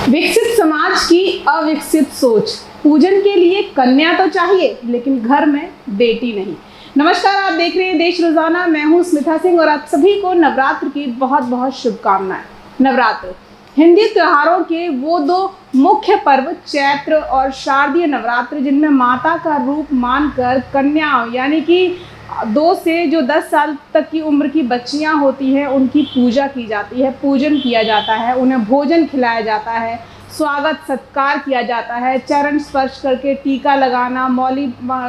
विकसित समाज की अविकसित सोच। पूजन के लिए कन्या तो चाहिए लेकिन घर में बेटी नहीं। नमस्कार, आप देख रहे हैं देश रोजाना। मैं हूं स्मिता सिंह और आप सभी को नवरात्र की बहुत बहुत शुभकामनाएं। नवरात्र हिंदी त्योहारों के वो दो मुख्य पर्व चैत्र और शारदीय नवरात्र, जिनमें माता का रूप मानकर कन्या यानी कि 2 से जो 10 साल तक की उम्र की बच्चियां होती हैं उनकी पूजा की जाती है, पूजन किया जाता है, उन्हें भोजन खिलाया जाता है, स्वागत सत्कार किया जाता है, चरण स्पर्श करके टीका लगाना,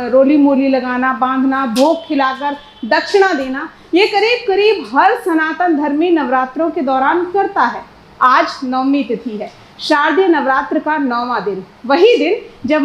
रोली मोली लगाना, बांधना, भोग खिलाकर दक्षिणा देना, ये करीब करीब हर सनातन धर्मी नवरात्रों के दौरान करता है। आज नवमी तिथि है, शारदीय नवरात्र का 9वां दिन, वही दिन जब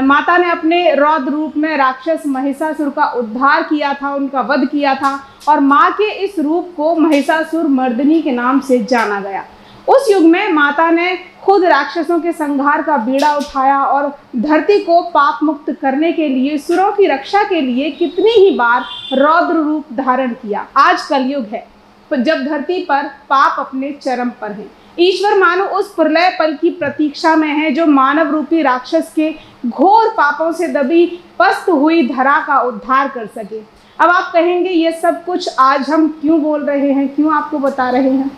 माता ने अपने रौद्र रूप में राक्षस महिषासुर का उद्धार किया था, उनका वध किया था और माँ के इस रूप को महिषासुर मर्दिनी के नाम से जाना गया। उस युग में माता ने खुद राक्षसों के संहार का बीड़ा उठाया और धरती को पाप मुक्त करने के लिए, सुरों की रक्षा के लिए कितनी ही बार रौद्र रूप धारण किया। आज कलयुग है जब धरती पर पाप अपने चरम पर है। ईश्वर मानो उस प्रलय पल की प्रतीक्षा में है जो मानव रूपी राक्षस के घोर पापों से दबी पस्त हुई धरा का उद्धार कर सके। अब आप कहेंगे ये सब कुछ आज हम क्यों बोल रहे हैं, क्यों आपको बता रहे हैं?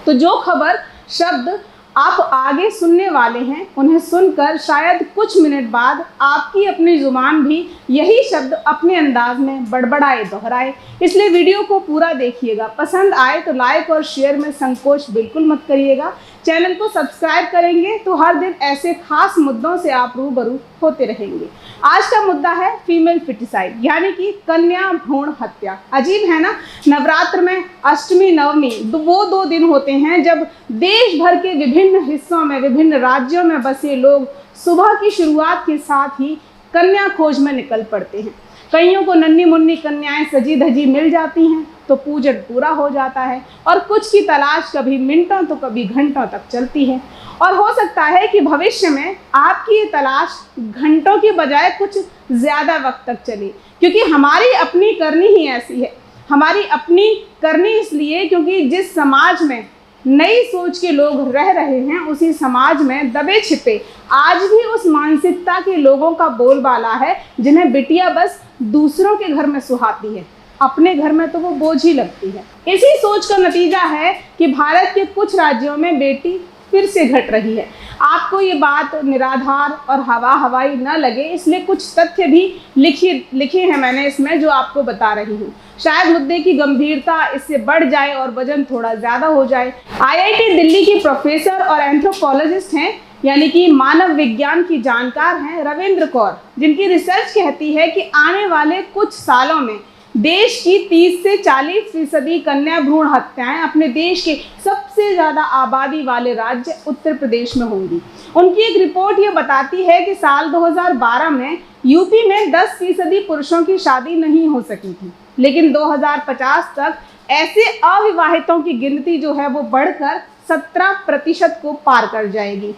तो जो खबर शब्द आप आगे सुनने वाले हैं उन्हें सुनकर शायद कुछ मिनट बाद आपकी अपनी जुबान भी यही शब्द अपने अंदाज में बड़बड़ाए, दोहराए। इसलिए वीडियो को पूरा देखिएगा। पसंद आए तो लाइक और शेयर में संकोच बिल्कुल मत करिएगा। चैनल को सब्सक्राइब करेंगे तो हर दिन ऐसे खास मुद्दों से आप रूबरू होते रहेंगे। आज का मुद्दा है फीमेल फिटिसाइड यानी कि कन्या भ्रूण हत्या। अजीब है ना, नवरात्र में अष्टमी नवमी वो 2 दिन होते हैं जब देश भर के विभिन्न हिस्सों में, विभिन्न राज्यों में बसे लोग सुबह की शुरुआत के साथ ही कन्या खोज में निकल पड़ते हैं। कईयों को नन्ही मुन्नी कन्याएं सजी धजी मिल जाती हैं तो पूजन पूरा हो जाता है और कुछ की तलाश कभी मिनटों तो कभी घंटों तक चलती है। और हो सकता है कि भविष्य में आपकी ये तलाश घंटों की बजाय कुछ ज़्यादा वक्त तक चले, क्योंकि हमारी अपनी करनी ही ऐसी है। हमारी अपनी करनी इसलिए क्योंकि जिस समाज में नई सोच के लोग रह रहे हैं उसी समाज में दबे छिपे आज भी उस मानसिकता के लोगों का बोलबाला है जिन्हें बिटिया बस दूसरों के घर में सुहाती है, अपने घर में तो वो बोझ ही लगती है। इसी सोच का नतीजा है कि भारत के कुछ राज्यों में बेटी फिर से घट रही है। आपको ये बात निराधार और हवाई न लगे, इसलिए कुछ तथ्य भी लिखे हैं मैंने इसमें जो आपको बता रही हूँ। शायद मुद्दे की गंभीरता इससे बढ़ जाए और वजन थोड़ा ज़्यादा हो जाए। IIT दिल्ली की प्रोफेसर और एंथ्रोपोलॉजिस्ट हैं यानी कि मानव विज्ञान की जानकार हैं रविंद्र कौर, जिनकी रिसर्च कहती है कि आने वाले कुछ सालों में देश की 30 से 40% कन्या भ्रूण हत्याएं अपने देश के सबसे ज़्यादा आबादी वाले राज्य उत्तर प्रदेश में होंगी। उनकी एक रिपोर्ट ये बताती है कि साल 2012 में यूपी में 10% पुरुषों की शादी नहीं हो सकी थी, लेकिन 2050 तक ऐसे अविवाहितों की गिनती जो है वो बढ़कर 17% को पार कर जाएगी।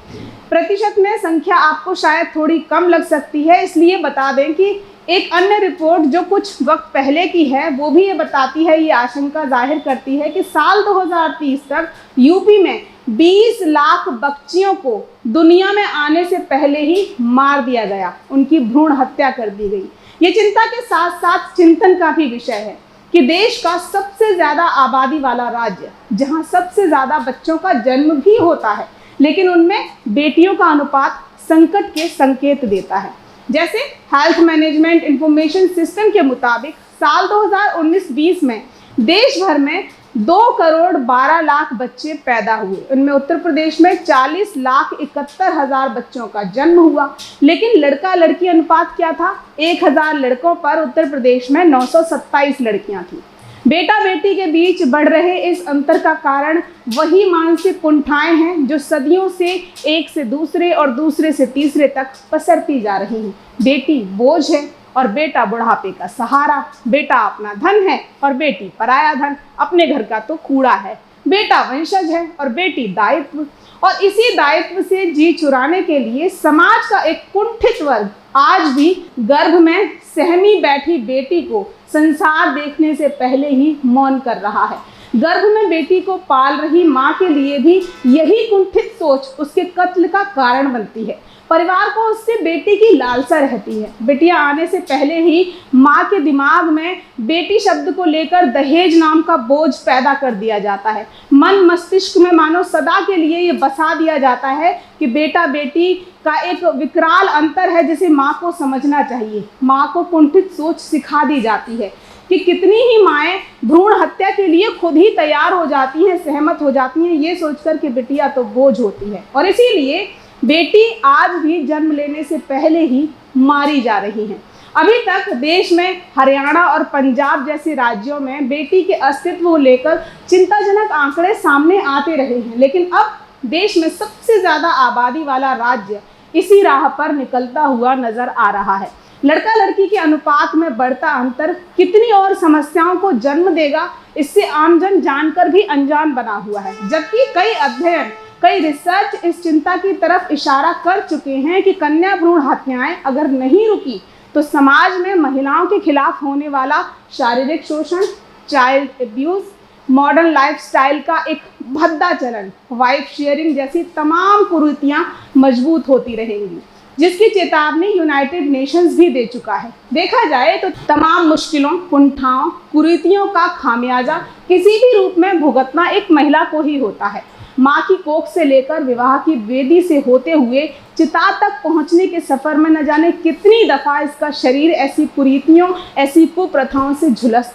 प्रतिशत में संख्या आपको शायद थोड़ी कम लग सकती है, इसलिए बता दें कि एक अन्य रिपोर्ट जो कुछ वक्त पहले की है वो भी ये बताती है, ये आशंका जाहिर करती है कि साल 2030 तक यूपी में 20 लाख बच्चियों को दुनिया में आने से पहले ही मार दिया गया, उनकी भ्रूण हत्या कर दी गई। ये चिंता के साथ साथ चिंतन का भी विषय है कि देश का सबसे ज़्यादा आबादी वाला राज्य, जहाँ सबसे ज़्यादा बच्चों का जन्म भी होता है, लेकिन उनमें बेटियों का अनुपात संकट के संकेत देता है। जैसे हेल्थ मैनेजमेंट इंफॉर्मेशन सिस्टम के मुताबिक साल 2019-20 में देश भर में 2,12,00,000 बच्चे पैदा हुए। उनमें उत्तर प्रदेश में 40,71,000 बच्चों का जन्म हुआ, लेकिन लड़का लड़की अनुपात क्या था? 1,000 लड़कों पर उत्तर प्रदेश में 927 लड़कियां थीं। बेटा बेटी के बीच बढ़ रहे इस अंतर का कारण वही मानसिक कुंठाएं हैं जो सदियों से एक से दूसरे और दूसरे से तीसरे तक पसरती जा रही हैं। बेटी बोझ है और बेटा बुढ़ापे का सहारा, बेटा अपना धन है और बेटी पराया धन, अपने घर का तो कूड़ा है। बेटा वंशज है और बेटी दायित्व, और इसी दायित्व से जी चुराने के लिए समाज का एक कुंठित वर्ग आज भी गर्भ में सहमी बैठी बेटी को संसार देखने से पहले ही मौन कर रहा है। गर्भ में बेटी को पाल रही माँ के लिए भी यही कुंठित सोच उसके कत्ल का कारण बनती है। परिवार को उससे बेटी की लालसा रहती है। बेटियां आने से पहले ही माँ के दिमाग में बेटी शब्द को लेकर दहेज नाम का बोझ पैदा कर दिया जाता है। मन मस्तिष्क में मानो सदा के लिए ये बसा दिया जाता है कि बेटा बेटी का एक विकराल अंतर है जिसे माँ को समझना चाहिए। माँ को कुंठित सोच सिखा दी जाती है कि कितनी ही माएँ भ्रूण हत्या के लिए खुद ही तैयार हो जाती हैं, सहमत हो जाती हैं, ये सोचकर कि बिटिया तो बोझ होती है। और इसीलिए बेटी आज भी जन्म लेने से पहले ही मारी जा रही हैं। अभी तक देश में हरियाणा और पंजाब जैसे राज्यों में बेटी के अस्तित्व को लेकर चिंताजनक आंकड़े सामने आते रहे हैं, लेकिन अब देश में सबसे ज़्यादा आबादी वाला राज्य इसी राह पर निकलता हुआ नजर आ रहा है। लड़का लड़की के अनुपात में बढ़ता अंतर कितनी और समस्याओं को जन्म देगा, इससे आमजन जानकर भी अनजान बना हुआ है। जबकि कई अध्ययन, कई रिसर्च इस चिंता की तरफ इशारा कर चुके हैं कि कन्या भ्रूण हत्याएं अगर नहीं रुकी तो समाज में महिलाओं के खिलाफ होने वाला शारीरिक शोषण, चाइल्ड एब्यूज, मॉडर्न लाइफस्टाइल का एक भद्दा चलन, वाइफ शेयरिंग जैसी तमाम कुरीतियां मजबूत होती रहेंगी, जिसकी चेतावनी यूनाइटेड नेशंस भी दे चुका है। देखा जाए तो तमाम मुश्किलों, कुंठाओं, कुरीतियों का खामियाजा किसी भी रूप में भुगतना एक महिला को ही होता है। माँ की कोख से लेकर विवाह की वेदी से होते हुए चिता तक पहुँचने के सफ़र में न जाने कितनी दफ़ा इसका शरीर ऐसी कुरीतियों, ऐसी कुप्रथाओं से झुलस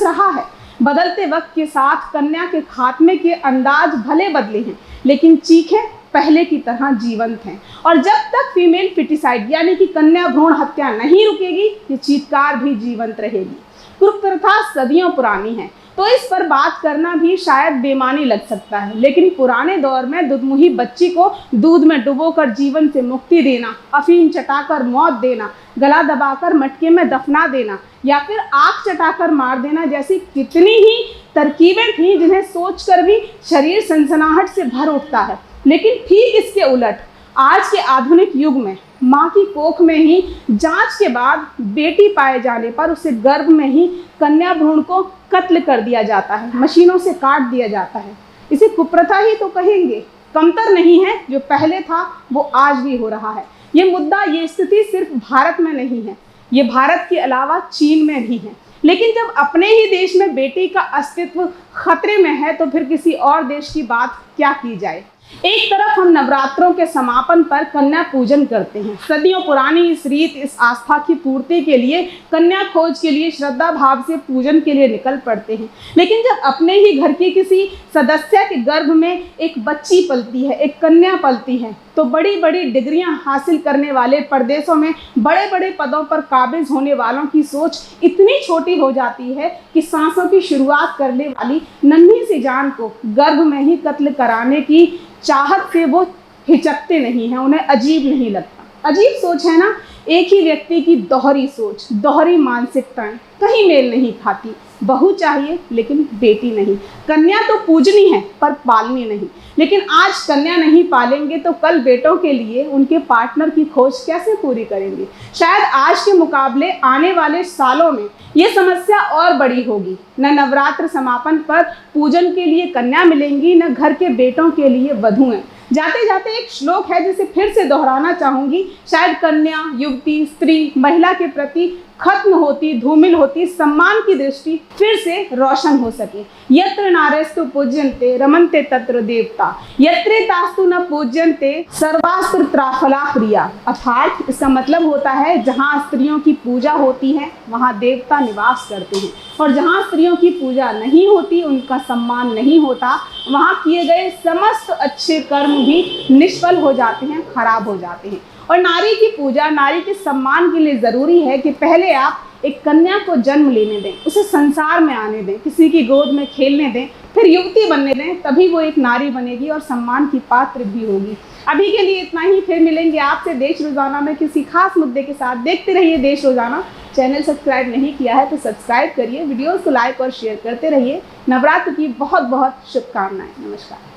रहा है। बदलते वक्त के साथ कन्या के खात्मे के अंदाज भले बदले हैं, लेकिन चीखें पहले की तरह जीवंत हैं। और जब तक फीमेल फिटिसाइड यानी कि कन्या भ्रूण हत्या नहीं रुकेगी, ये चीत्कार भी जीवंत रहेगी। कुप्रथा सदियों पुरानी है, तो इस पर बात करना भी शायद बेमानी लग सकता है, लेकिन पुराने दौर में दुधमुही बच्ची को दूध में डुबोकर जीवन से मुक्ति देना, अफीम चटाकर मौत देना, गला दबाकर मटके में दफना देना या फिर आग चटाकर मार देना जैसी कितनी ही तरकीबें थीं जिन्हें सोचकर भी शरीर सनसनाहट से भर उठता है। लेकिन ठीक इसके उलट आज के आधुनिक युग में माँ की कोख में ही जांच के बाद बेटी पाए जाने पर उसे गर्भ में ही कन्या भ्रूण को कत्ल कर दिया जाता है, मशीनों से काट दिया जाता है। इसे कुप्रथा ही तो कहेंगे। कमतर नहीं है, जो पहले था वो आज भी हो रहा है। ये मुद्दा, ये स्थिति सिर्फ भारत में नहीं है, ये भारत के अलावा चीन में भी है। लेकिन जब अपने ही देश में बेटी का अस्तित्व खतरे में है तो फिर किसी और देश की बात क्या की जाए। एक तरफ हम नवरात्रों के समापन पर कन्या पूजन करते हैं। सदियों पुरानी इस रीत, इस आस्था की पूर्ति के लिए, कन्या खोज के लिए, श्रद्धा भाव से पूजन के लिए निकल पड़ते हैं। लेकिन जब अपने ही घर की किसी सदस्य के गर्भ में एक बच्ची पलती है, एक कन्या पलती है, तो बड़ी बड़ी डिग्रियां हासिल करने वाले, परदेशों में बड़े बड़े पदों पर काबिज होने वालों की सोच इतनी छोटी हो जाती है कि सांसों की शुरुआत करने वाली नन्ही सी जान को गर्भ में ही कत्ल कराने की चाहत से वो हिचकते नहीं हैं, उन्हें अजीब नहीं लगता। अजीब सोच है ना, एक ही व्यक्ति की दोहरी सोच, दोहरी मानसिकताएं कहीं मेल नहीं खाती। बहू चाहिए लेकिन बेटी नहीं। कन्या तो पूजनी है पर पालनी नहीं। लेकिन आज कन्या नहीं पालेंगे तो कल बेटों के लिए उनके पार्टनर की खोज कैसे पूरी करेंगे। शायद आज के मुकाबले आने वाले सालों में ये समस्या और बड़ी होगी। न नवरात्र समापन पर पूजन के लिए कन्या मिलेंगी, न घर के बेटों के लिए वधुएं। जाते जाते एक श्लोक है जिसे फिर से दोहराना चाहूंगी। शायद कन्या, युवती, स्त्री, महिला के प्रति खत्म होती, धूमिल होती सम्मान की दृष्टि फिर से रोशन हो सके। यत्र नारेस्तु पूज्यन्ते रमन्ते तत्र देवता, यत्रे तास्तु न पूज्यन्ते सर्वास्त्र त्राफला प्रिया। अर्थात इसका मतलब होता है जहाँ स्त्रियों की पूजा होती है वहाँ देवता निवास करते हैं, और जहाँ स्त्रियों की पूजा नहीं होती, उनका सम्मान नहीं होता, वहाँ किए गए समस्त अच्छे कर्म भी निष्फल हो जाते हैं, खराब हो जाते हैं। और नारी की पूजा, नारी के सम्मान के लिए ज़रूरी है कि पहले आप एक कन्या को जन्म लेने दें, उसे संसार में आने दें, किसी की गोद में खेलने दें, फिर युवती बनने दें, तभी वो एक नारी बनेगी और सम्मान की पात्र भी होगी। अभी के लिए इतना ही, फिर मिलेंगे आपसे देश रोज़ाना में किसी खास मुद्दे के साथ। देखते रहिए देश रोज़ाना। चैनल सब्सक्राइब नहीं किया है तो सब्सक्राइब करिए, वीडियोज़ को लाइक और शेयर करते रहिए। नवरात्र की बहुत बहुत शुभकामनाएं। नमस्कार।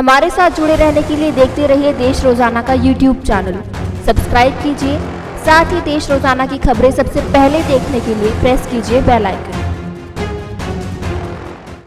हमारे साथ जुड़े रहने के लिए देखते रहिए देश रोजाना का YouTube चैनल। सब्सक्राइब कीजिए, साथ ही देश रोजाना की खबरें सबसे पहले देखने के लिए प्रेस कीजिए बेल आइकन।